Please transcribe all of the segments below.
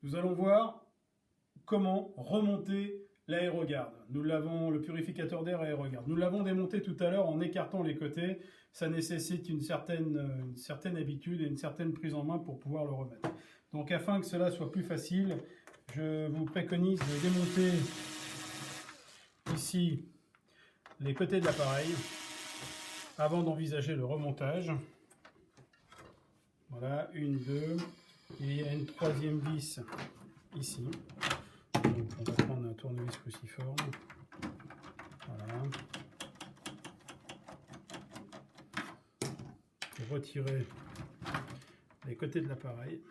Nous allons voir comment remonter l'aérogarde. Nous l'avons, le purificateur d'air aérogarde. Nous l'avons démonté tout à l'heure en écartant les côtés. Ça nécessite une certaine habitude et une certaine prise en main pour pouvoir le remettre. Donc afin que cela soit plus facile, je vous préconise de démonter ici les côtés de l'appareil avant d'envisager le remontage. Voilà, une, deux, et il y a une troisième vis ici. Donc on va prendre un tournevis cruciforme. Voilà. Pour retirer les côtés de l'appareil.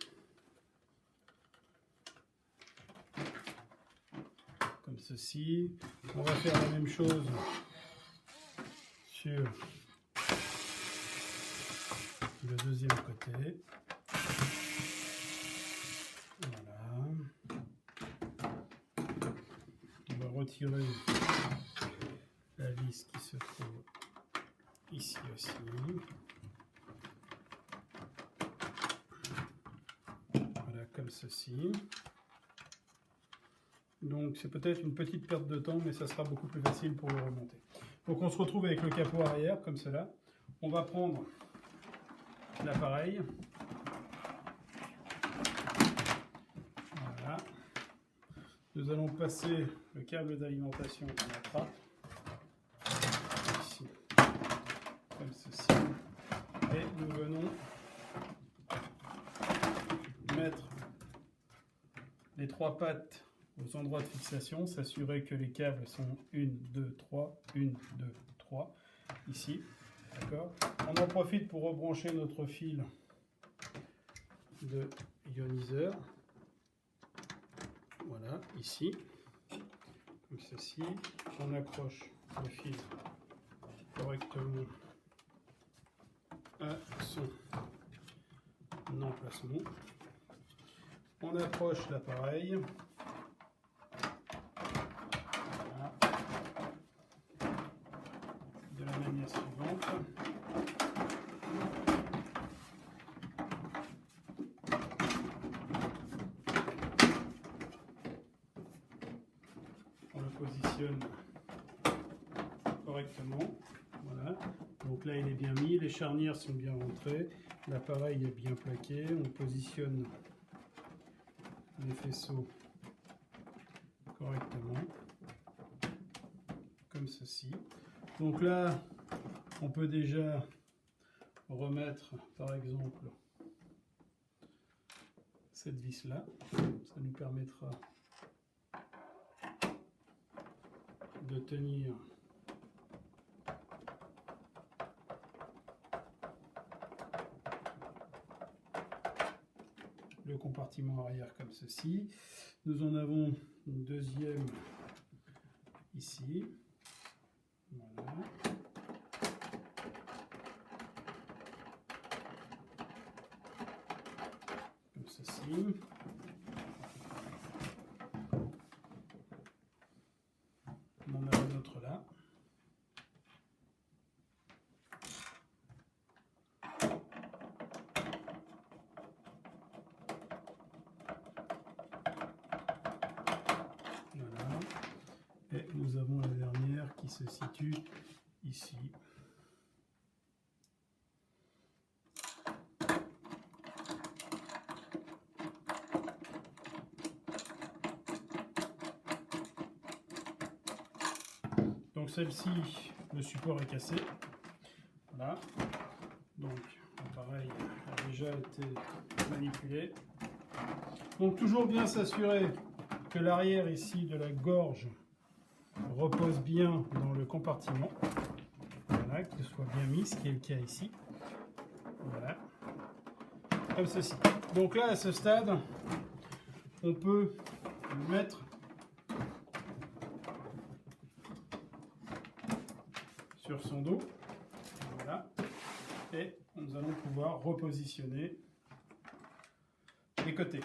Comme ceci. On va faire la même chose sur le deuxième côté. Voilà. On va retirer la vis qui se trouve ici aussi. Voilà, comme ceci. Donc c'est peut-être une petite perte de temps, mais ça sera beaucoup plus facile pour le remonter. Donc on se retrouve avec le capot arrière, comme cela. On va prendre l'appareil. Voilà. Nous allons passer le câble d'alimentation dans la trappe. Ici, comme ceci. Et nous venons mettre les trois pattes aux endroits de fixation, s'assurer que les câbles sont 1, 2, 3, 1, 2, 3, ici, d'accord. On en profite pour rebrancher notre fil de ioniseur, voilà, ici, comme ceci. On accroche le fil correctement à son emplacement. On approche l'appareil. De la manière suivante. On le positionne correctement. Voilà. Donc là, il est bien mis. Les charnières sont bien rentrées. L'appareil est bien plaqué. On positionne les faisceaux correctement. Comme ceci. Donc là, on peut déjà remettre, par exemple, cette vis-là. Ça nous permettra de tenir le compartiment arrière comme ceci. Nous en avons une deuxième ici. Voilà. Comme ceci. On en a un autre là. Voilà. Et nous avons la dernière qui se situe ici. Donc celle-ci, le support est cassé. Voilà. Donc l'appareil a déjà été manipulé. Donc toujours bien s'assurer que l'arrière ici de la gorge repose bien dans le compartiment. Voilà, que ce soit bien mis, ce qui est le cas ici. Voilà. Comme ceci. Donc là, à ce stade, on peut mettre sur son dos. Voilà. Et nous allons pouvoir repositionner les côtés.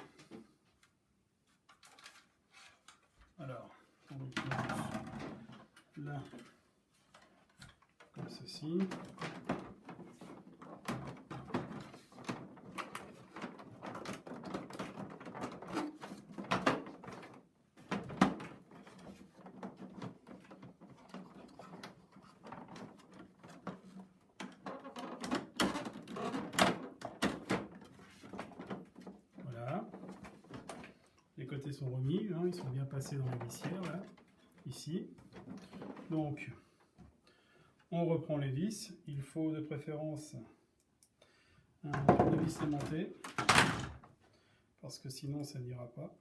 Alors, on commence là, comme ceci. côtés sont remis, hein, ils sont bien passés dans la glissière, là, ici. Donc, on reprend les vis. Il faut de préférence un tournevis aimanté, parce que sinon ça n'ira pas.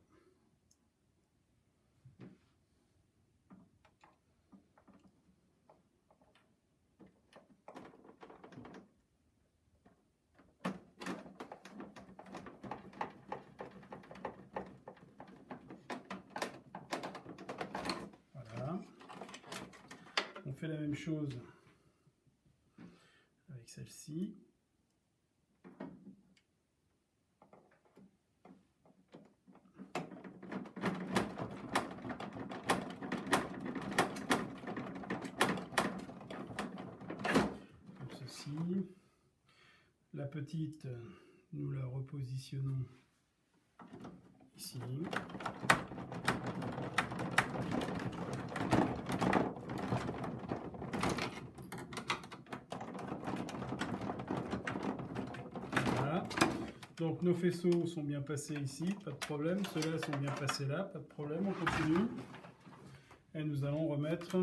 Voilà. On fait la même chose avec celle-ci. La petite, nous la repositionnons ici. Voilà. Donc nos faisceaux sont bien passés ici, pas de problème. Ceux-là sont bien passés là, pas de problème. On continue. Et nous allons remettre,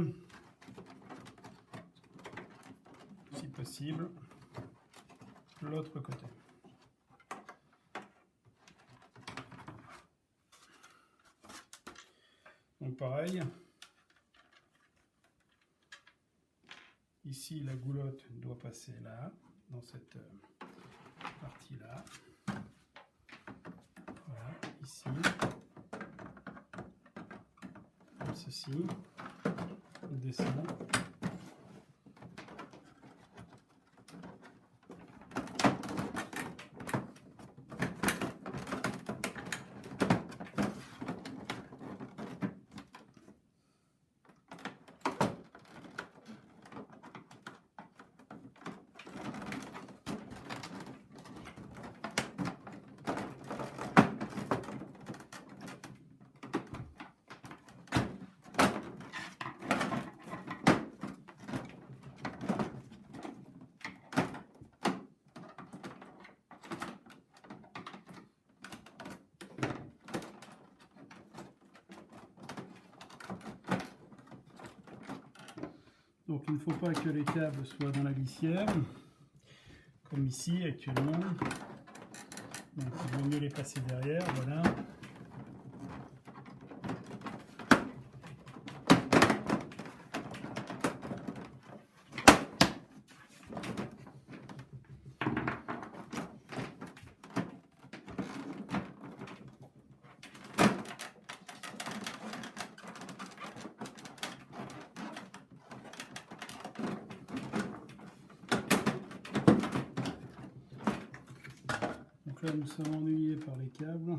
si possible, l'autre côté. Donc pareil, ici la goulotte doit passer là, dans cette partie-là. Voilà, ici, comme ceci, on descend. Donc il ne faut pas que les câbles soient dans la glissière, comme ici actuellement. Donc il vaut mieux les passer derrière, voilà. Là, nous sommes ennuyés par les câbles.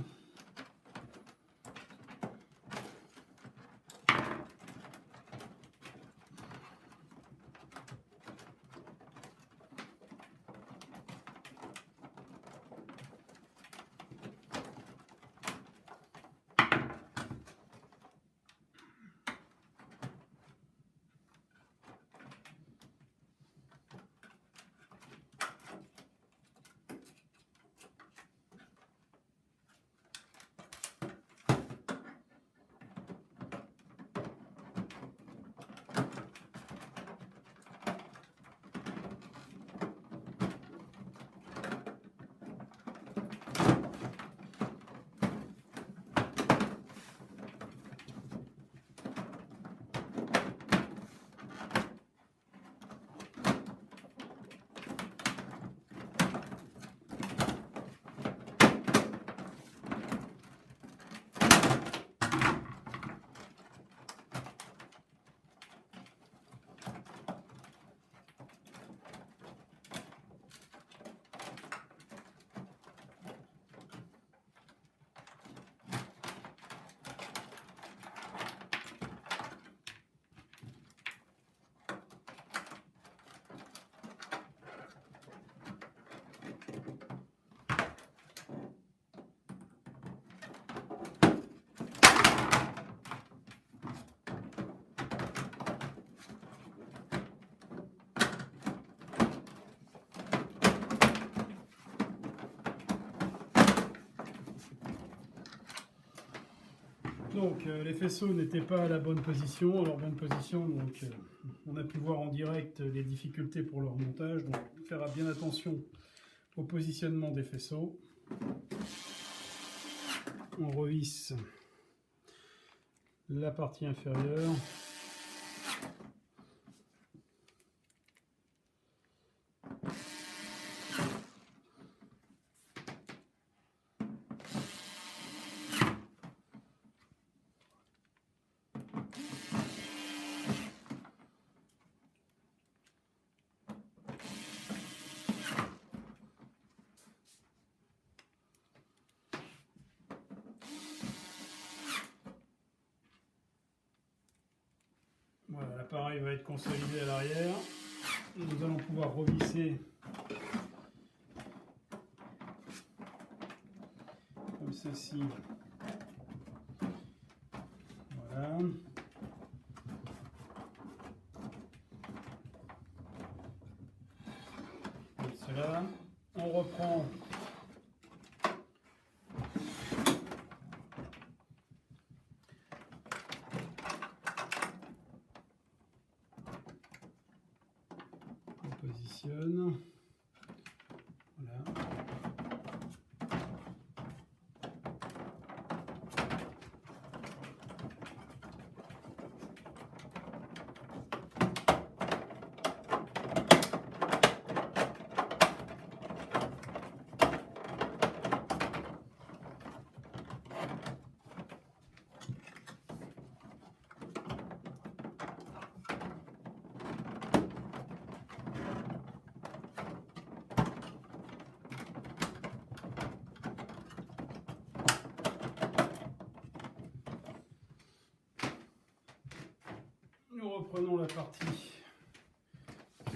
Donc les faisceaux n'étaient pas à la bonne position, à leur bonne position, donc on a pu voir en direct les difficultés pour leur montage, donc on fera bien attention au positionnement des faisceaux. On revisse la partie inférieure. Voilà, l'appareil va être consolidé à l'arrière. Nous allons pouvoir revisser comme ceci. Voilà. Comme cela. On reprend positionne. Voilà. Nous reprenons la partie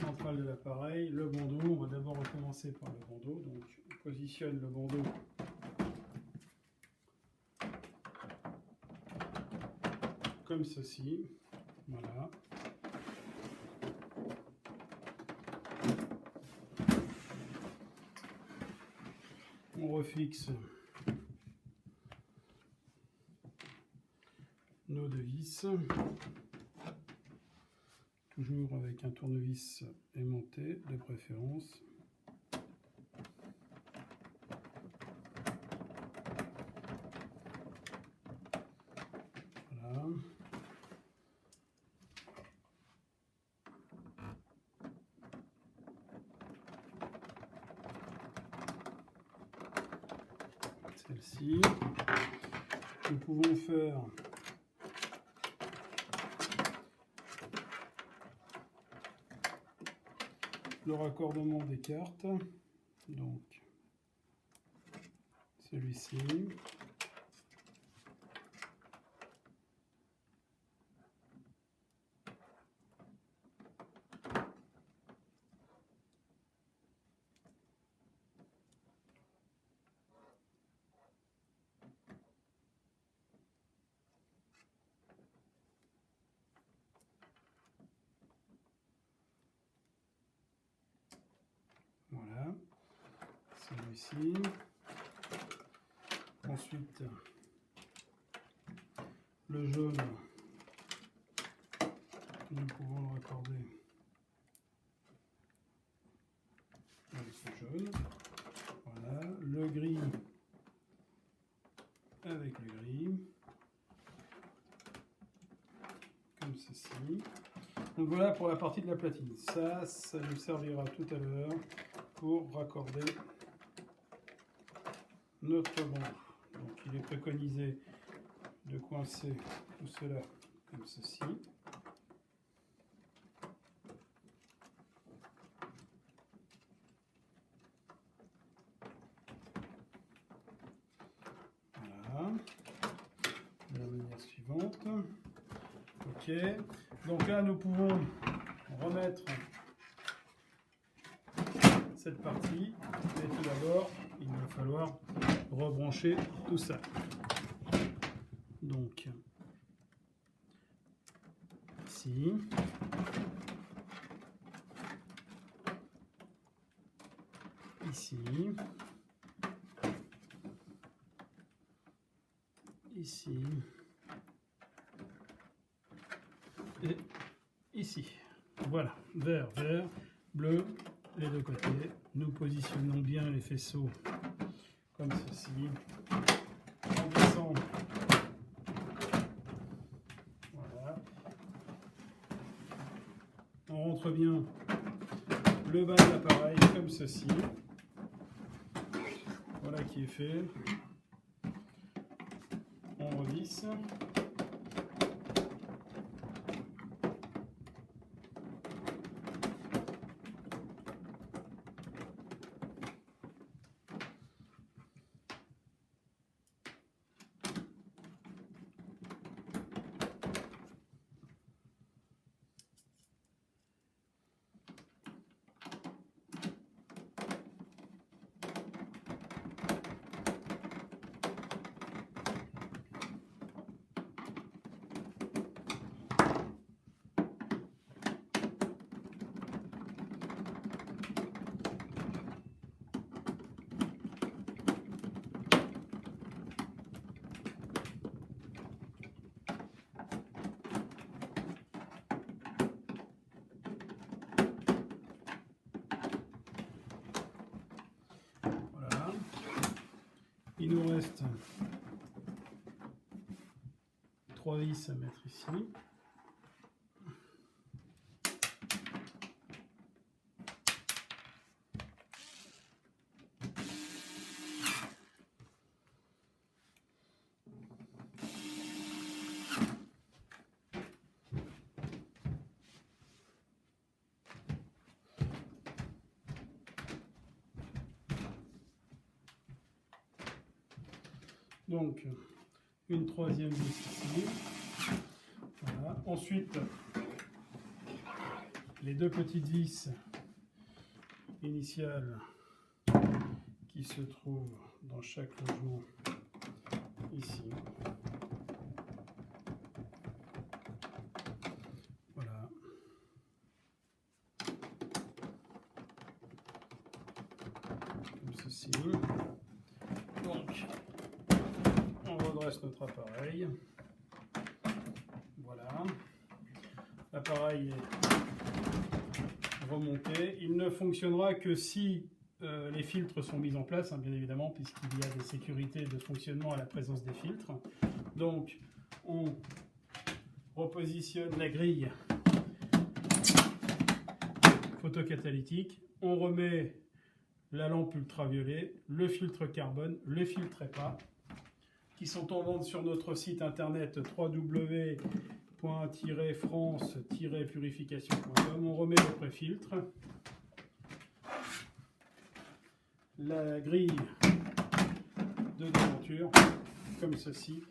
centrale de l'appareil, le bandeau. On va d'abord recommencer par le bandeau. Donc on positionne le bandeau comme ceci. Voilà. On refixe nos deux vis. Toujours avec un tournevis aimanté de préférence. Voilà. Celle-ci. Nous pouvons faire le raccordement des cartes, donc celui-ci, voilà, celui-ci. Ensuite, le jaune, nous pouvons le raccorder avec ce jaune. Voilà, le gris avec le gris, comme ceci. Donc voilà pour la partie de la platine. Ça nous servira tout à l'heure pour raccorder notre bandeau. Donc il est préconisé de coincer tout cela comme ceci. Voilà. De la manière suivante. Ok. Donc là nous pouvons remettre cette partie. Et tout d'abord, il va falloir rebrancher tout ça. Donc, ici. Ici. Ici. et ici. Voilà, vert, vert, bleu, les deux côtés. Nous positionnons bien les faisceaux comme ceci. On descend. Voilà. On rentre bien le bas de l'appareil comme ceci. Voilà qui est fait. On revisse. Il nous reste 3 vis à mettre ici. Donc, une troisième vis ici. Voilà. Ensuite, les deux petites vis initiales qui se trouvent dans chaque logement ici. Voilà. Comme ceci. Donc, on redresse notre appareil. Voilà. L'appareil est remonté. Il ne fonctionnera que si les filtres sont mis en place, hein, bien évidemment, puisqu'il y a des sécurités de fonctionnement à la présence des filtres. Donc, on repositionne la grille photocatalytique. On remet la lampe ultraviolet, le filtre carbone, le filtre EPA, qui sont en vente sur notre site internet www.france-purification.com. On remet le préfiltre, la grille de démonture, comme ceci,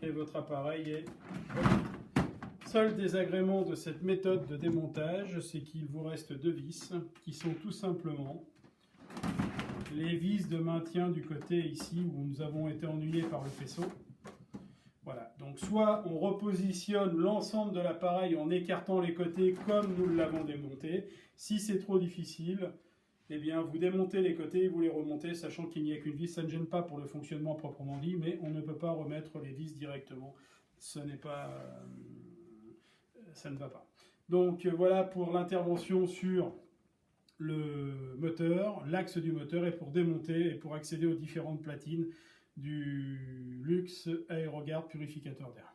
et votre appareil est remis. Seul désagrément de cette méthode de démontage, c'est qu'il vous reste 2 vis, qui sont tout simplement les vis de maintien du côté ici où nous avons été ennuyés par le faisceau. Voilà, donc soit on repositionne l'ensemble de l'appareil en écartant les côtés comme nous l'avons démonté. Si c'est trop difficile, eh bien vous démontez les côtés et vous les remontez, sachant qu'il n'y a qu'une vis. Ça ne gêne pas pour le fonctionnement proprement dit, mais on ne peut pas remettre les vis directement. Ce n'est pas... ça ne va pas. Donc voilà pour l'intervention sur le moteur, l'axe du moteur, et pour démonter et pour accéder aux différentes platines du Lux AeroGuard purificateur d'air.